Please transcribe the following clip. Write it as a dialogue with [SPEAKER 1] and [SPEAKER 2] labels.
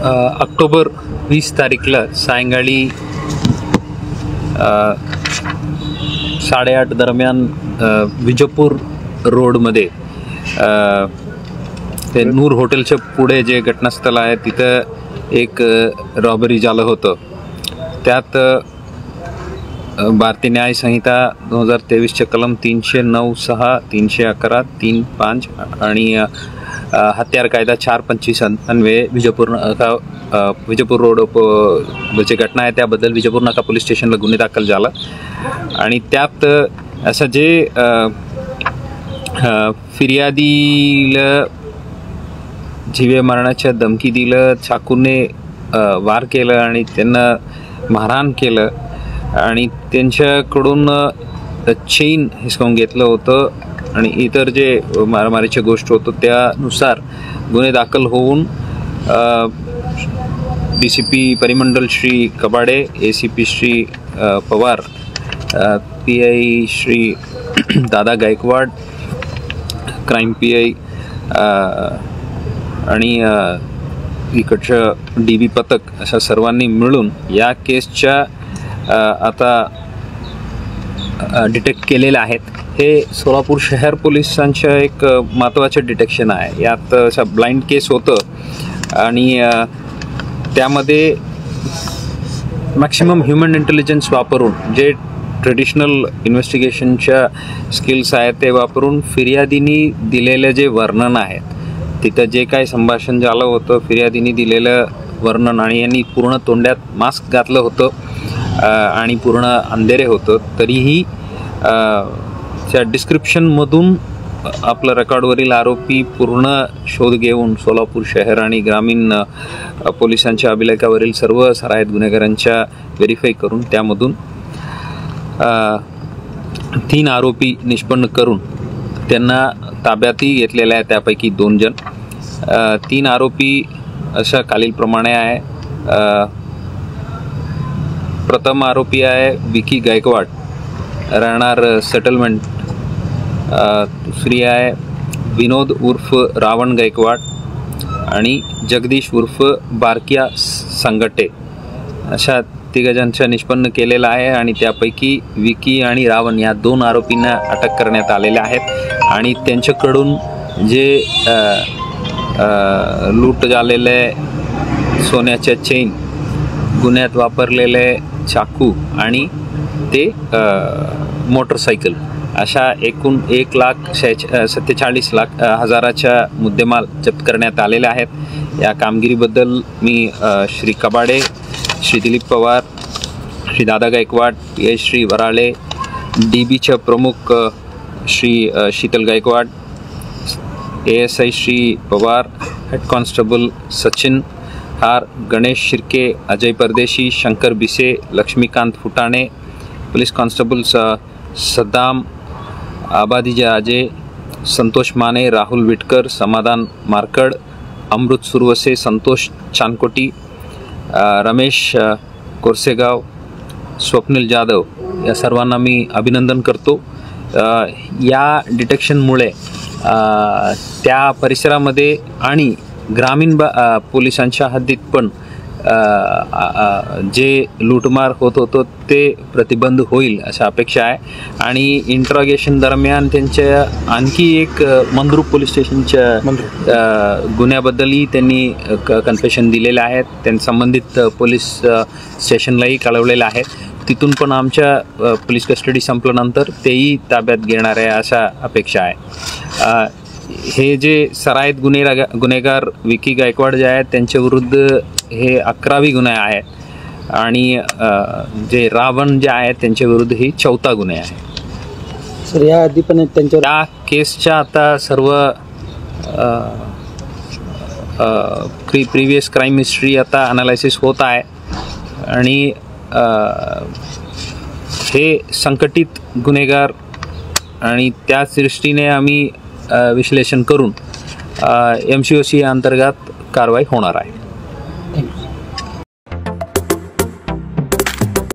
[SPEAKER 1] October 20 तारीखला सायंकाळी 8:30 दरम्यान विजयपूर रोडमध्ये ते नूर हॉटेलच्या पुढे जे घटनास्थळ आहे तिथं एक रॉबरी झालं होतं। त्यात भारतीय न्याय संहिता 2023 कलम 309(6), 311, 3(5) आणि हत्यार कायदा 425 अन्वये विजयपूर रोड जे घटना आहे त्याबद्दल विजयपूर नाका पोलीस स्टेशनला गुन्हे दाखल झाला। आणि त्यात असं जे फिर्यादीला जीवे मारण्याच्या धमकी दिलं, चाकूने वार केलं आणि त्यांना मारहाण केलं आणि त्यांच्याकडून चेन हिसकावून घेतलं होतं आणि इतर जे मारामारीच्या गोष्ट होतं त्यानुसार गुन्हे दाखल होऊन DCP परिमंडल श्री कबाडे, ACP श्री पवार, PI श्री दादा गायकवाड, क्राईम PI आणि इकडचं DB पथक अशा सर्वांनी मिळून या केसच्या आता डिटेक्ट केलेले आहेत। हे सोलापूर शहर पोलिसांचं एक महत्त्वाचं डिटेक्शन आहे। यात असा ब्लाइंड केस होतं आणि त्यामध्ये मॅक्सिमम ह्युमन इंटेलिजन्स वापरून जे ट्रेडिशनल इन्व्हेस्टिगेशनच्या स्किल्स आहेत ते वापरून फिर्यादीनी दिलेलं जे वर्णन आहे तिथं जे काय संभाषण झालं होतं, फिर्यादीनी दिलेलं वर्णन आणि यांनी पूर्ण तोंडात मास्क घातलं होतं आणि पूर्ण अंधेरे होतं तरीही त्या डिस्क्रिप्शनमधून आपलं रेकॉर्डवरील आरोपी पूर्ण शोध घेऊन सोलापूर शहर आणि ग्रामीण पोलिसांच्या अभिलेखावरील सर्व सराईत गुन्हेगारांच्या व्हेरीफाय करून त्यामधून 3 आरोपी निष्पन्न करून त्यांना ताब्यातही घेतलेले आहे। त्यापैकी 2 जण 3 आरोपी अशा खालीलप्रमाणे आहे। प्रथम आरोपी आहे विकी गायकवाड, राहणार सेटलमेंट। दुसरी आहे विनोद उर्फ रावण गायकवाड आणि जगदीश उर्फ बारक्या संगटे। अशा 3 जणांचा निष्पन्न केलेला आहे आणि त्यापैकी विकी आणि रावण या 2 आरोपींना अटक करण्यात आलेले आहेत आणि त्यांच्याकडून जे लूट झालेले सोन्याच्या चेन, गुन्ह्यात वापरलेले चाकू आणि ते मोटरसायकल अशा एकूण 1,47,00,000च्या मुद्देमाल जप्त करण्यात आलेले आहेत। या कामगिरीबद्दल मी श्री कबाडे, श्री दिलीप पवार, श्री दादा गायकवाड, PI श्री वराळे, DBच्या प्रमुख Shri Sheetal Gaikwad, ASI Shri Pawar, head constable Sachin Har, Ganesh Shirke, Ajay Pardeshi, Shankar Bise, Laxmikant Phutane, police constable Saddam Abadija Ajay, Santosh Mane, Rahul Vitkar, Samadhan Markad, अमृत सुरवसे, संतोष चानकोटी, रमेश कोरसेगाव, स्वप्नील जाधव या सर्वांना मी अभिनंदन करतो। या डिटेक्शनमुळे त्या परिसरामध्ये आणि ग्रामीण पोलिसांच्या हद्दीत पण जे लूटमार होत होतं ते प्रतिबंध होईल अशा अपेक्षा आहे। आणि इंट्रॉगेशन दरम्यान त्यांच्या आणखी एक मंद्रुप पोलीस स्टेशनच्या गुन्ह्याबद्दलही त्यांनी कन्फेशन दिलेले आहेत। त्यांनी संबंधित पोलीस स्टेशनलाही कळवलेलं आहे। तिथून पण आमच्या पोलीस कस्टडी संपल्यानंतर तेही ताब्यात घेणार आहे अशा अपेक्षा आहे। हे जे सराईत गुन्हेगार विकी गायकवाड जे आहेत त्यांच्या विरुद्ध हे 11वी गुन्हा आहे आणि जे रावण जे आहेत त्यांच्या विरुद्ध ही 4था गुन्हा आहे।
[SPEAKER 2] सर या आधी पण त्यांच्या
[SPEAKER 1] या केसच्या आता सर्व प्रीवियस क्राईम हिस्ट्री आता अनालायसिस होत आहे आणि हे संकटित गुन्हेगार आणि त्याच दृष्टीने आम्ही विश्लेषण करून MCOC अंतर्गत कारवाई होणार आहे।